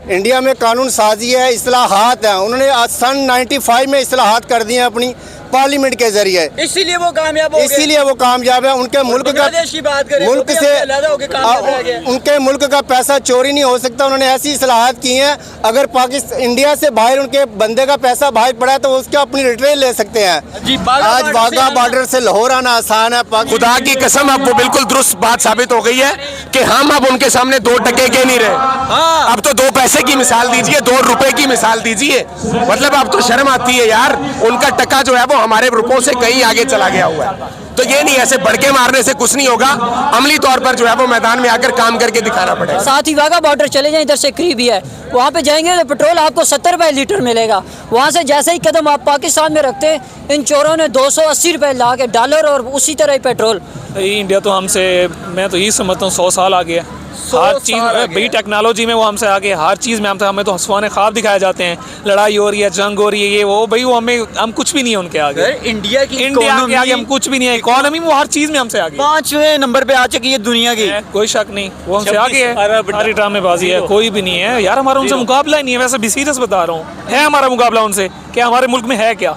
India में कानून साजी है, इस्लाहात हैं। उन्होंने सन 95 में इस्लाहात कर दिए हैं अपनी पार्लियामेंट के जरिए, इसीलिए वो कामयाब हो गए। इसीलिए वो कामयाब है। उनके मुल्क का की बात करें, मुल्क से उनके मुल्क का पैसा चोरी नहीं हो सकता। उन्होंने ऐसी इस्लाहात की हैं, अगर पाकिस्तान इंडिया से बाहर उनके बंदे का पैसा बाहर पड़ा है तो उसका अपनी रिटर्न ले सकते हैं। आज वाघा बॉर्डर से लाहौर आना आसान है। खुदा की कसम अब वो बिल्कुल दुरुस्त बात साबित हो गई है कि हम अब उनके सामने 2 टके के नहीं रहे। अब तो 2 पैसे की मिसाल दीजिए, 2 रुपए की मिसाल दीजिए। मतलब अब तो शर्म आती है यार। उनका टका जो है वो हमारे रुपयों से कहीं आगे चला गया हुआ है। तो ये नहीं, ऐसे भड़के मारने से कुछ नहीं होगा। अमली तौर पर जो है वो मैदान में आकर काम करके दिखाना पड़ेगा। साथ ही वाघा बॉर्डर चले जाएं, इधर से करीब ही है, वहाँ पे जाएंगे तो पेट्रोल आपको 70 रुपए लीटर मिलेगा। वहाँ से जैसे ही कदम आप पाकिस्तान में रखते हैं, इन चोरों ने 280 रुपए ला के डॉलर और उसी तरह ही पेट्रोल। इंडिया तो हमसे, मैं तो यही समझता हूँ 100 साल आगे है। हर चीज़ भाई टेक्नोलॉजी में वो हमसे आगे, हर चीज़ में हमें तो हंसवाने ख्वाब दिखाए जाते हैं। लड़ाई हो रही है, जंग हो रही है, ये वो, भाई वो हम कुछ भी नहीं है उनके आगे। इंडिया के आगे हम कुछ भी नहीं है। इकोनॉमी में वो हर चीज़ में हमसे आगे 5वें नंबर पे आ चुकी है दुनिया की। कोई शक नहीं, वो हमसे आगे है। सारी ड्रामेबाजी है, कोई भी नहीं है यार। हमारा उनसे मुकाबला ही नहीं है। वैसे भी सीरियस बता रहा हूँ, है हमारा मुकाबला उनसे? क्या हमारे मुल्क में है क्या,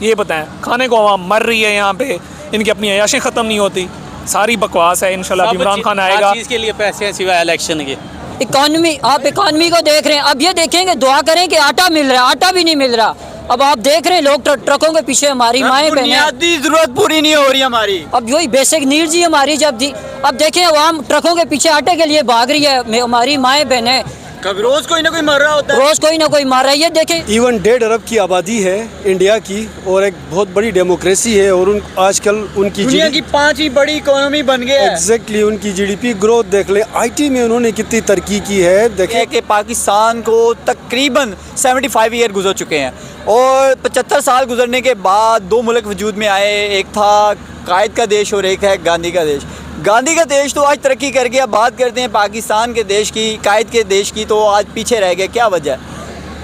ये बताएं। खाने को आवाम मर रही है यहाँ पे, इनकी अपनी अयाशें ख़त्म नहीं होती, सारी बकवास है। इंशाल्लाह इमरान खान आएगा। चीज़ के लिए पैसे हैं सिवाय इलेक्शन के। इकॉनमी, आप इकॉनमी को देख रहे हैं। अब ये देखेंगे, दुआ करें कि आटा मिल रहा है, आटा भी नहीं मिल रहा। अब आप देख रहे हैं लोग ट्रकों के पीछे, हमारी माएँ बहनें, बुनियादी जरूरत पूरी नहीं हो रही हमारी। अब वही बेसिक नीड्स ही हमारी जब दी। अब देखें आवाम ट्रकों के पीछे आटे के लिए भाग रही है, हमारी माएँ बहनें। कभी रोज कोई ना कोई मर रहा होता है, रोज कोई ना कोई मार रहा है। ये देखें, इवन 1.5 अरब की आबादी है इंडिया की और एक बहुत बड़ी डेमोक्रेसी है। और आजकल उनकी दुनिया की 5वीं बड़ी इकोनॉमी बन गई है। एग्जैक्टली उनकी जीडीपी ग्रोथ देख ले, आईटी में उन्होंने कितनी तरक्की की है। देखें कि पाकिस्तान को तकरीबन 75 ईयर गुजर चुके हैं और 75 साल गुजरने के बाद 2 मुल्क वजूद में आए। एक था कायद का देश और एक है गांधी का देश। गांधी का देश तो आज तरक्की कर गया। बात करते हैं पाकिस्तान के देश की, कायद के देश की, तो आज पीछे रह गए। क्या वजह है?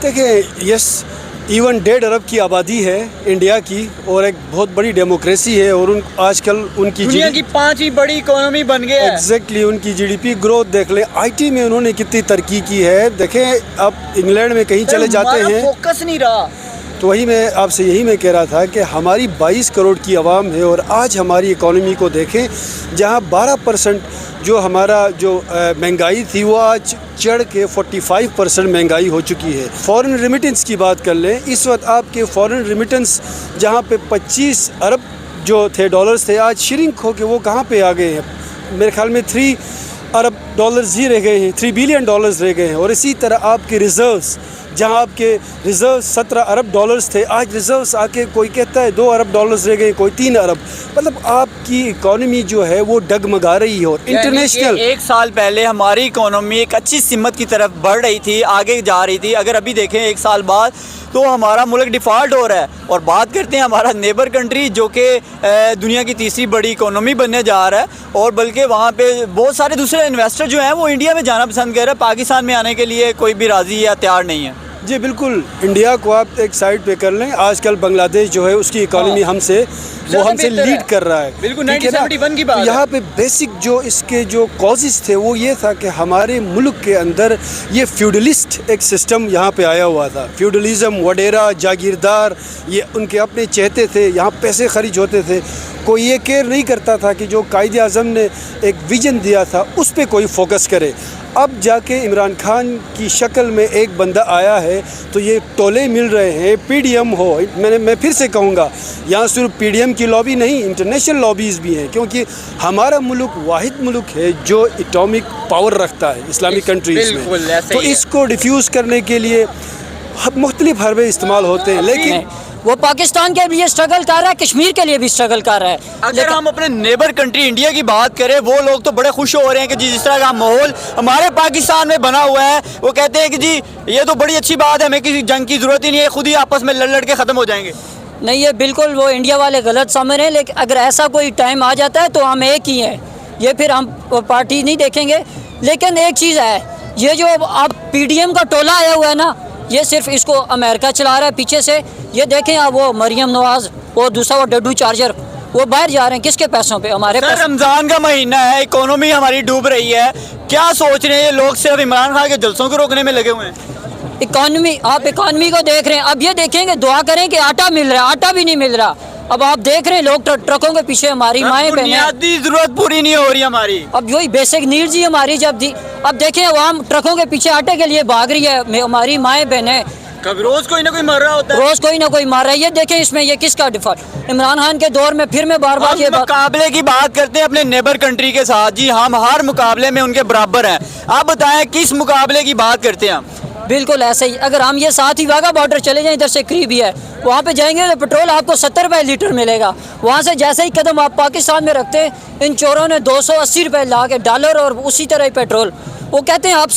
देखिए, यस, इवन 1.5 अरब की आबादी है इंडिया की और एक बहुत बड़ी डेमोक्रेसी है। और आजकल उनकी दुनिया की 5वीं बड़ी इकोनॉमी बन गई है। एग्जैक्टली उनकी जीडीपी ग्रोथ देख ले, आईटी में उन्होंने कितनी तरक्की की है। देखें, अब इंग्लैंड में कहीं चले जाते हैं, फोकस नहीं रहा। तो वही मैं आपसे मैं कह रहा था कि हमारी 22 करोड़ की आवाम है और आज हमारी इकॉनमी को देखें, जहां 12% जो हमारा जो महंगाई थी वो आज चढ़ के 45% महंगाई हो चुकी है। फॉरेन रेमिटेंस की बात कर लें, इस वक्त आपके फॉरेन रेमिटेंस जहां पे 25 अरब जो थे डॉलर्स थे, आज श्रिंक हो के वो कहाँ पे आ गए हैं? मेरे ख्याल में 3 अरब डॉलर्स ही रह गए हैं, 3 बिलियन डॉलर्स रह गए हैं। और इसी तरह आपके रिज़र्व्स, जहां आपके रिज़र्व 17 अरब डॉलर्स थे, आज रिज़र्व्स आके कोई कहता है 2 अरब डॉलर्स रह गए, कोई 3 अरब। मतलब आपकी इकॉनमी जो है वो डगमगा रही है। और इंटरनेशनल, 1 साल पहले हमारी इकोनॉमी एक अच्छी सिमत की तरफ बढ़ रही थी, आगे जा रही थी। अगर अभी देखें 1 साल बाद तो हमारा मुल्क डिफ़ॉल्ट हो रहा है। और बात करते हैं हमारा नेबर कंट्री जो कि दुनिया की 3री बड़ी इकोनॉमी बनने जा रहा है। और बल्कि वहाँ पे बहुत सारे दूसरे इन्वेस्टर जो हैं वो इंडिया में जाना पसंद कर रहे हैं, पाकिस्तान में आने के लिए कोई भी राज़ी या तैयार नहीं है। जी बिल्कुल, इंडिया को आप एक साइड पे कर लें। आजकल बांग्लादेश जो है उसकी इकॉनमी हमसे लीड कर रहा है। बिल्कुल 1971 की बात है। यहाँ पे बेसिक जो इसके जो कॉजेस थे वो ये था कि हमारे मुल्क के अंदर ये फ्यूडलिस्ट एक सिस्टम यहाँ पे आया हुआ था। फ्यूडलिज़म, वडेरा, जागीरदार, ये उनके अपने चहते थे, यहाँ पैसे खर्च होते थे। कोई ये केयर नहीं करता था कि जो कायदे आज़म ने एक विजन दिया था उस पर कोई फोकस करे। अब जाके इमरान खान की शक्ल में एक बंदा आया है तो ये टोले मिल रहे हैं। पीडीएम हो, मैं फिर से कहूँगा, यहाँ सिर्फ पीडीएम की लॉबी नहीं, इंटरनेशनल लॉबीज़ भी हैं। क्योंकि हमारा मुल्क वाहिद मुल्क है जो एटॉमिक पावर रखता है इस्लामिक कंट्रीज़ में। तो इसको डिफ्यूज़ करने के लिए मुख्तलिफ हरबे इस्तेमाल होते हैं। लेकिन वो पाकिस्तान के लिए स्ट्रगल कर रहा है, कश्मीर के लिए भी स्ट्रगल कर रहा है। अगर हम अपने नेबर कंट्री इंडिया की बात करें, वो लोग तो बड़े खुश हो रहे हैं कि जिस तरह का माहौल हमारे पाकिस्तान में बना हुआ है, वो कहते हैं कि जी ये तो बड़ी अच्छी बात है, हमें किसी जंग की ज़रूरत ही नहीं है, खुद ही आपस में लड़ के ख़त्म हो जाएंगे। नहीं, ये बिल्कुल वो इंडिया वाले गलत समझ रहे हैं। लेकिन अगर ऐसा कोई टाइम आ जाता है तो हम एक ही हैं, ये फिर हम पार्टी नहीं देखेंगे। लेकिन एक चीज़ है, ये जो अब पीडीएम का टोला आया हुआ है ना, ये सिर्फ इसको अमेरिका चला रहा है पीछे से। ये देखें आप, वो मरियम नवाज़ और दूसरा वो डड्डू चार्जर, वो बाहर जा रहे हैं किसके पैसों पे? हमारे सर पैसे। रमजान का महीना है, इकोनॉमी हमारी डूब रही है, क्या सोच रहे हैं ये लोग? सिर्फ इमरान खान के जलसों को रोकने में लगे हुए हैं। इकॉनमी, आप इकॉनमी को देख रहे हैं। अब ये देखेंगे, दुआ करें कि आटा मिल रहा है, आटा भी नहीं मिल रहा। अब आप देख रहे हैं लोग ट्रकों के पीछे, हमारी माएँ बहनें, बुनियादी जरूरत पूरी नहीं हो रही हमारी। अब वही बेसिक नीड्स ही हमारी जब दी, अब देखें आवाम ट्रकों के पीछे आटे के लिए भाग रही है, हमारी माएँ बहनें, कभी रोज कोई ना कोई मर रहा होता है, रोज कोई ना कोई मार रहा है। ये देखें इसमें ये किसका डिफॉल्ट? इमरान खान के दौर में फिर मैं बार बार हम ये बात, मुकाबले की बात करते हैं अपने नेबर कंट्री के साथ। जी हम हर मुकाबले में उनके बराबर हैं। आप बताएं किस मुकाबले की बात करते हैं हम? बिल्कुल ऐसे ही। अगर हम ये साथ ही वाघा बॉर्डर चले जाएं, इधर से करीब ही है, वहाँ पे जाएंगे तो पेट्रोल आपको 70 रुपये लीटर मिलेगा। वहाँ से जैसे ही कदम आप पाकिस्तान में रखते हैं, इन चोरों ने 280 रुपये ला के डॉलर और उसी तरह ही पेट्रोल, वो कहते हैं आप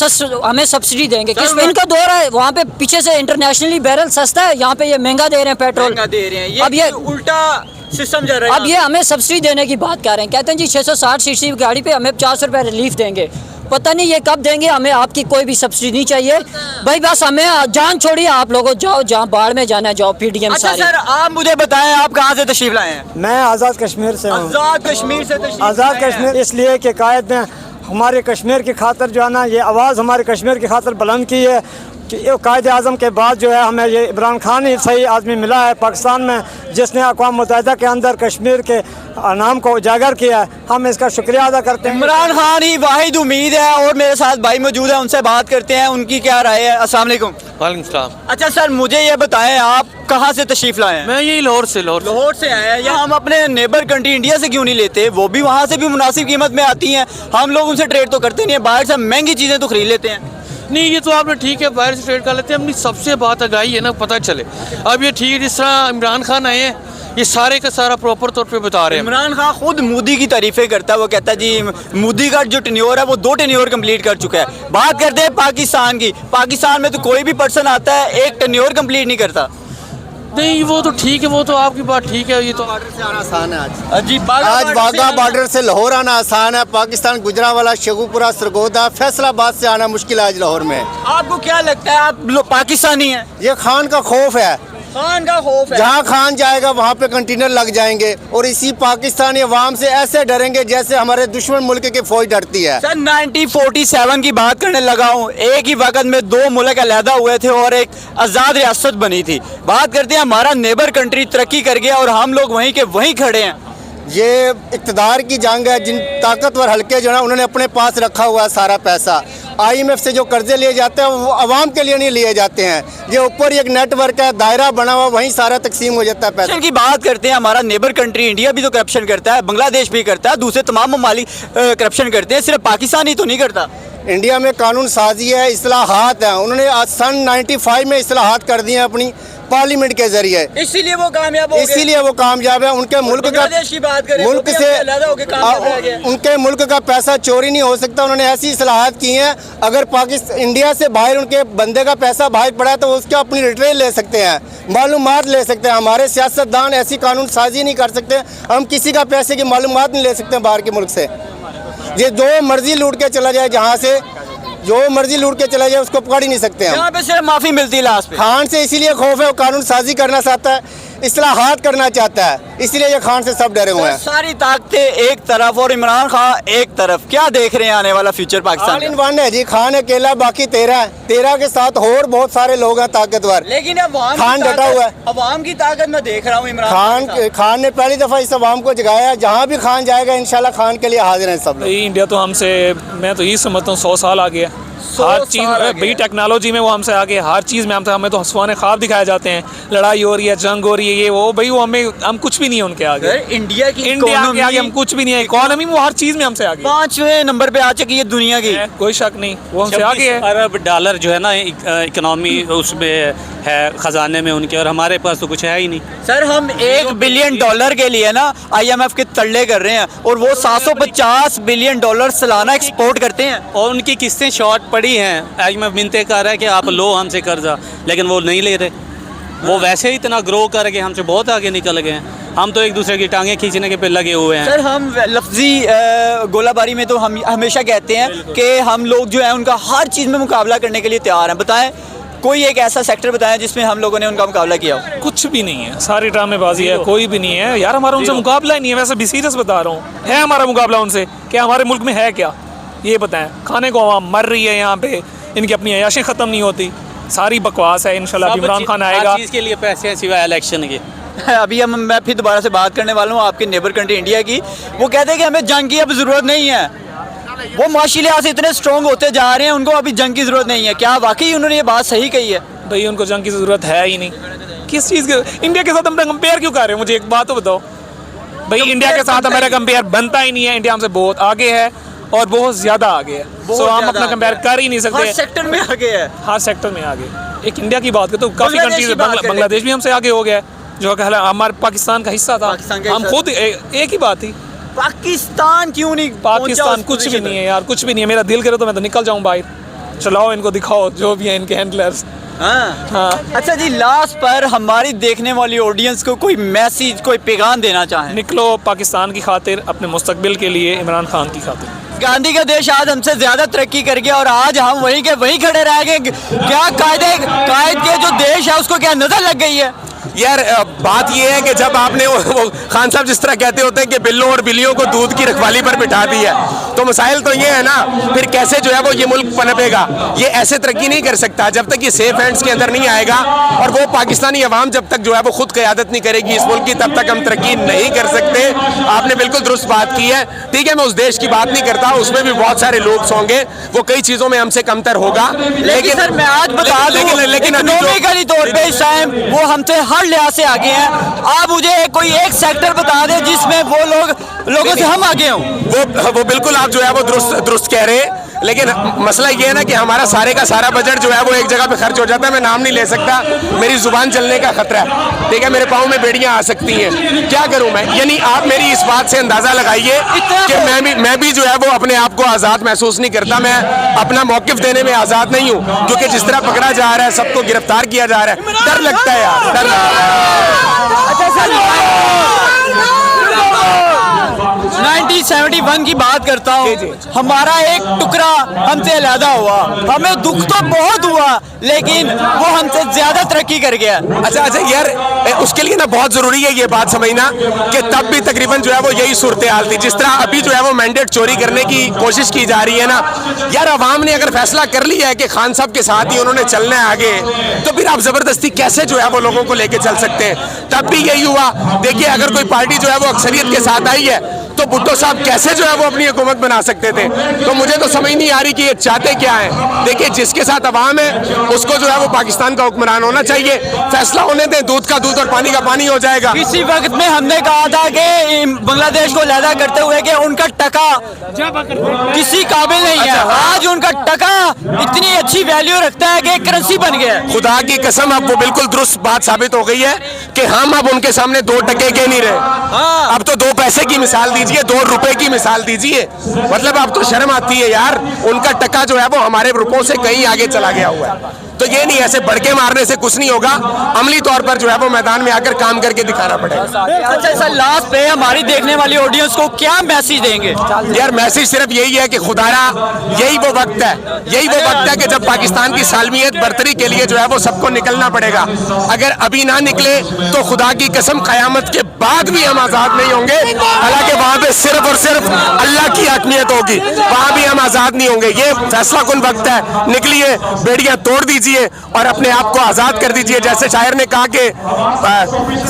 हमें सब्सिडी देंगे। किस इनका दौर है? वहाँ पे पीछे से इंटरनेशनली बैरल सस्ता है, यहाँ पे ये महंगा दे रहे हैं पेट्रोल, दे रहे हैं। अब ये उल्टा सिस्टम चल रहा है। अब ये हमें सब्सिडी देने की बात कर रहे हैं, कहते हैं जी 660 सीसी की गाड़ी पे हमें 400 रुपये रिलीफ देंगे। पता नहीं ये कब देंगे, हमें आपकी कोई भी सब्सिडी नहीं चाहिए भाई, बस हमें जान छोड़िए, आप लोगों जाओ जहाँ बाढ़ में जाना है, जाओ पीडीएम अच्छा सारी। सर आप मुझे बताएं आप कहाँ से तशरीफ लाए हैं? मैं आज़ाद कश्मीर से हूँ। आज़ाद कश्मीर से तशरीफ आज़ाद लाए हैं। कश्मीर इसलिए कि कायद ने हमारे कश्मीर की खातर जो है ना, ये आवाज़ हमारे कश्मीर की खातर बुलंद की है कि कायद आज़म के बाद जो है हमें ये इमरान खान ही सही आदमी मिला है पाकिस्तान में, जिसने अक़वाम मुत्तहिदा के अंदर कश्मीर के नाम को उजागर किया है। हम इसका शुक्रिया अदा करते हैं। इमरान खान ही वाहिद उम्मीद है और मेरे साथ भाई मौजूद है, उनसे बात करते हैं उनकी क्या राय है। अस्सलाम वालेकुम। वालेकुम सलाम। अच्छा सर मुझे ये बताएं आप कहाँ से तशरीफ लाए हैं? मैं यही लाहौर से लाहौर से आए हैं। या हम अपने नेबर कंट्री इंडिया से क्यों नहीं लेते? वो भी वहाँ से भी मुनासिब कीमत में आती हैं, हम लोग उनसे ट्रेड तो करते नहीं है, बाहर से महंगी चीज़ें तो खरीद लेते हैं। नहीं, ये तो आपने ठीक है, बाहर से ट्रेड कर लेते हैं। अपनी सबसे बात अगाई है ना, पता चले। अब ये ठीक है, जिस तरह इमरान खान आए हैं, ये सारे का सारा प्रॉपर तौर पे बता रहे हैं। इमरान खान खुद मोदी की तारीफें करता है, वो कहता है जी मोदी का जो टेन्योर है वो 2 टेन्योर कंप्लीट कर चुका है। बात करते हैं पाकिस्तान की, पाकिस्तान में तो कोई भी पर्सन आता है एक टेन्योर कंप्लीट नहीं करता। नहीं वो तो ठीक है, वो तो आपकी बात ठीक है। ये तो बॉर्डर से आना आसान है आज। जी आज वाघा बॉर्डर से लाहौर आना आसान है। पाकिस्तान गुजरावाला, शेखुपुरा, सरगोदा, फैसलाबाद से आना मुश्किल है आज लाहौर में। आपको क्या लगता है आप पाकिस्तानी हैं? ये खान का खौफ है, खान का खौफ है। जहाँ खान जाएगा वहाँ पे कंटेनर लग जाएंगे और इसी पाकिस्तानी अवाम से ऐसे डरेंगे जैसे हमारे दुश्मन मुल्क की फौज डरती है। सर 1947 की बात करने लगा हूँ, एक ही वक्त में 2 मुल्क अलहदा हुए थे और एक आज़ाद रियासत बनी थी। बात करते हैं हमारा नेबर कंट्री तरक्की कर गया और हम लोग वहीं के वहीं खड़े हैं। ये इक़्तिदार की जंग है। जिन ताकतवर हल्के जो है उन्होंने अपने पास रखा हुआ है सारा पैसा। IMF से जो कर्जे लिए जाते हैं वो आवाम के लिए नहीं लिए जाते हैं। ये ऊपर एक नेटवर्क है, दायरा बना हुआ, वहीं सारा तकसीम हो जाता है पैसा। की बात करते हैं, हमारा नेबर कंट्री इंडिया भी तो करप्शन करता है, बांग्लादेश भी करता है, दूसरे तमाम ममालिक करप्शन करते हैं, सिर्फ पाकिस्तान ही तो नहीं करता। इंडिया में कानून साजी है, इस्लाहात हैं। उन्होंने सन 95 में इस्लाहात कर दिए अपनी पार्लियामेंट के जरिए, इसीलिए वो कामयाब हो गए। इसीलिए वो कामयाब है। उनके मुल्क का बांग्लादेश की बात करें, मुल्क वो भी से अलग हो के कामयाब रह गए। उनके मुल्क का पैसा चोरी नहीं हो सकता। उन्होंने ऐसी इस्लाहात की हैं, अगर पाकिस्तान इंडिया से बाहर उनके बंदे का पैसा बाहर पड़ा है तो उसका अपनी रिटेल ले सकते हैं, मालूमात ले सकते हैं। हमारे सियासतदान ऐसी कानून साजी नहीं कर सकते। हम किसी का पैसे की मालूमात नहीं ले सकते बाहर के मुल्क से। ये जो मर्जी लूट के चला जाए, जहाँ से जो मर्जी लूट के चला जाए उसको पकड़ ही नहीं सकते हम। यहाँ पे सिर्फ माफी मिलती है लास्ट पे। खान से इसीलिए खौफ है, वो कानून साजी करना चाहता है, इस्लाहात करना चाहता है, इसलिए ये खान से सब डरे हुए हैं। सारी ताकतें एक तरफ और इमरान खान एक तरफ, क्या देख रहे हैं आने वाला future Pakistan all in one है जी। खान अकेला, बाकी 13 के साथ और बहुत सारे लोग हैं ताकतवर। लेकिन अब खान डटा हुआ है। अवाम की ताकत मैं देख रहा हूँ इमरान खान ने पहली दफा इस अवाम को जगाया। जहाँ भी खान जाएगा इंशाल्लाह खान के लिए हाजिर हैं सब लोग। इंडिया तो हमसे, मैं तो यही समझता हूँ 100 साल आगे है। हर चीज़ भाई टेक्नोलॉजी में वो हमसे आगे, हर चीज़ में हमें तो हंसवाने ख्वाब दिखाए जाते हैं। लड़ाई हो रही है, जंग हो रही है, ये वो भाई, वो हम कुछ भी नहीं है उनके आगे। इंडिया के आगे हम कुछ भी नहीं है। इकोनॉमी में वो हर चीज़ में हमसे आगे 5वें नंबर पे आ चुकी है दुनिया की, कोई शक नहीं, वो हमसे आगे है। अरब डॉलर जो है ना इकोनॉमी उसमें है, खजाने में उनके, और हमारे पास तो कुछ है ही नहीं। सर हम $1 बिलियन के लिए ना IMF के तल्ले कर रहे हैं और वो $750 बिलियन सालाना एक्सपोर्ट करते हैं और उनकी किस्तें शॉर्ट पड़ी हैं। IMF मिनते कर रहा है कि आप लो हमसे कर्जा, लेकिन वो नहीं ले रहे। वो वैसे ही इतना ग्रो करके हमसे बहुत आगे निकल गए हैं। हम तो एक दूसरे की टांगें खींचने के पे लगे हुए हैं। सर हम लफ्जी गोलाबारी में तो हम हमेशा कहते हैं कि हम लोग जो है उनका हर चीज़ में मुकाबला करने के लिए तैयार हैं। बताएं कोई एक ऐसा सेक्टर बताएं जिसमें हम लोगों ने उनका मुकाबला किया हो। कुछ भी नहीं है, सारी ड्रामेबाजी है, कोई भी नहीं है यार, हमारा उनसे मुकाबला ही नहीं है। वैसे भी सीरियस बता रहा हूँ, है हमारा मुकाबला उनसे? क्या हमारे मुल्क में है क्या, ये बताएं। खाने को आवाम मर रही है यहाँ पे, इनकी अपनी अयाशें ख़त्म नहीं होती, सारी बकवास है। इंशाल्लाह इमरान खान आएगा। चीज़ के लिए पैसे हैं सिवाय इलेक्शन के। अभी मैं फिर दोबारा से बात करने वाला हूँ आपके नेबर कंट्री इंडिया की। वो कहते हैं कि हमें जंग की अब ज़रूरत नहीं है, वो माशी लिहाज से इतने स्ट्रॉन्ग होते जा रहे हैं, उनको अभी जंग की ज़रूरत नहीं है। क्या वाकई उन्होंने ये बात सही कही है? भाई उनको जंग की ज़रूरत है ही नहीं। किस चीज़ के इंडिया के साथ हम कंपेयर क्यों कर रहे हैं? मुझे एक बात तो बताओ भाई, इंडिया के साथ हमारा कंपेयर बनता ही नहीं है। इंडिया हमसे बहुत आगे है और बहुत ज़्यादा आगे है, तो हम अपना कंपेयर कर ही नहीं सकते। हर सेक्टर में आगे है, हर सेक्टर में आगे। एक इंडिया की बात करें तो काफ़ी कंट्रीज, बांग्लादेश भी हमसे आगे हो गया है, जो हमारे पाकिस्तान का हिस्सा था। हम खुद एक ही बात थी, पाकिस्तान क्यों नहीं? पाकिस्तान कुछ भी नहीं है यार, कुछ भी नहीं है। मेरा दिल करे तो मैं तो निकल जाऊँ बाहर। चलाओ इनको, दिखाओ जो भी है इनके हैंडलर्स। हाँ। अच्छा जी, लास्ट पर हमारी देखने वाली ऑडियंस को कोई मैसेज, कोई पैगाम देना चाहें? निकलो पाकिस्तान की खातिर, अपने मुस्तकबिल के लिए, इमरान खान की खातिर। गांधी का देश आज हमसे ज्यादा तरक्की कर गया और आज हम वहीं के वहीं खड़े रह गए। क्या कायद के जो देश है उसको क्या नजर लग गई है? यार बात ये है कि जब आपने वो खान साहब जिस तरह कहते होते हैं कि बिल्लों और बिल्लियों को दूध की रखवाली पर बिठा दिया, तो मसाइल तो ये है ना, फिर कैसे जो है वो ये मुल्क पनपेगा? ये ऐसे तरक्की नहीं कर सकता जब तक ये सेफ हैंड्स के अंदर नहीं आएगा, और वो पाकिस्तानी अवाम जब तक जो है वो खुद क़यादत नहीं करेगी इस मुल्क की, तब तक हम तरक्की नहीं कर सकते। आपने बिल्कुल दुरुस्त बात की है। ठीक है, मैं उस देश की बात नहीं करता, उसमें भी बहुत सारे लोग होंगे, वो कई चीज़ों में हमसे कमतर होगा। लेकिन सर मैं आज बता दूं, इकोनॉमिकली तौर पे इस टाइम वो हमसे हर लिहाज से आगे हैं। आप मुझे कोई एक सेक्टर बता दें जिसमें वो लोगों से हम आगे हों। वो बिल्कुल आप जो है वो दुरुस्त कह रहे हैं, लेकिन मसला ये है ना कि हमारा सारे का सारा बजट जो है वो एक जगह पे खर्च हो जाता है। मैं नाम नहीं ले सकता, मेरी जुबान चलने का खतरा है। ठीक है, मेरे पाँव में बेड़ियां आ सकती हैं, क्या करूं मैं? यानी आप मेरी इस बात से अंदाजा लगाइए कि मैं भी जो है वो अपने आप को आज़ाद महसूस नहीं करता। मैं अपना मौक़िफ़ देने में आज़ाद नहीं हूँ, क्योंकि जिस तरह पकड़ा जा रहा है, सबको गिरफ्तार किया जा रहा है, डर लगता है यार, डर लगता है। 1971 की बात करता हूँ, हमारा एक टुकड़ा हमसे अलहदा हुआ, हमें दुख तो बहुत हुआ, लेकिन वो हमसे ज्यादा तरक्की कर गया। अच्छा यार, उसके लिए ना बहुत ज़रूरी है ये बात समझना कि तब भी तकरीबन जो है वो यही सूरत हाल थी। जिस तरह अभी जो है वो मैंडेट चोरी करने की कोशिश की जा रही है ना यार, अवाम ने अगर फैसला कर लिया है कि खान साहब के साथ ही उन्होंने चलना है आगे, तो फिर आप ज़बरदस्ती कैसे जो है वो लोगों को लेके चल सकते हैं? तब भी यही हुआ। देखिए, अगर कोई पार्टी जो है वो अक्सरियत के साथ आई है, तो भुट्टो साहब कैसे जो है वो अपनी हुकूमत बना सकते थे? तो मुझे तो समझ नहीं आ रही कि ये चाहते क्या है। देखिए, जिसके साथ अवाम है उसको जो है वो पाकिस्तान का हुक्मरान होना चाहिए। फैसला होने दें, दूध का दूध और पानी का पानी हो जाएगा। किसी वक्त में हमने कहा था कि बांग्लादेश को अलहदा करते हुए कि उनका टका किसी काबिल नहीं है। आज उनका टका इतनी अच्छी वैल्यू रखता है कि करेंसी बन गया। खुदा की कसम, अब वो बिल्कुल दुरुस्त बात साबित हो गई है कि हम अब उनके सामने 2 टके के नहीं रहे। अब तो 2 पैसे की मिसाल दीजिए, 2 रुपए की मिसाल दीजिए। मतलब अब तो शर्म आती है यार, उनका टका जो है वो हमारे रुपयों से कहीं आगे चला गया हुआ है। तो ये नहीं, ऐसे बड़के मारने से कुछ नहीं होगा, अमली तौर पर जो है वो मैदान में आकर काम करके दिखाना पड़ेगा। अच्छा सर, लास्ट पे हमारी देखने वाली ऑडियंस को क्या मैसेज देंगे? यार मैसेज सिर्फ यही है कि खुदारा यही वो वक्त है कि जब पाकिस्तान की सालमियत बरतरी के लिए जो है वो सबको निकलना पड़ेगा। अगर अभी ना निकले तो खुदा की कसम क़यामत के बाद भी हम आज़ाद नहीं होंगे। हालांकि वहाँ पे सिर्फ और सिर्फ अल्लाह की हकमियत होगी, वहाँ भी हम आज़ाद नहीं होंगे। ये फैसला कुन वक्त है, निकलिए, बेड़ियाँ तोड़ दीजिए और अपने आप को आज़ाद कर दीजिए। जैसे शायर ने कहा कि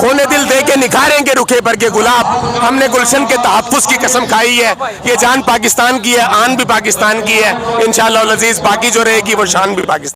खोने दिल दे के निखारेंगे रुखे पर के गुलाब, हमने गुलशन के तहफ़्फ़ुज़ की कसम खाई है। ये जान पाकिस्तान की है, आन भी पाकिस्तान की है। इंशाअल्लाह अज़ीज़ बाकी जो रहेगी वो शान भी पाकिस्तान।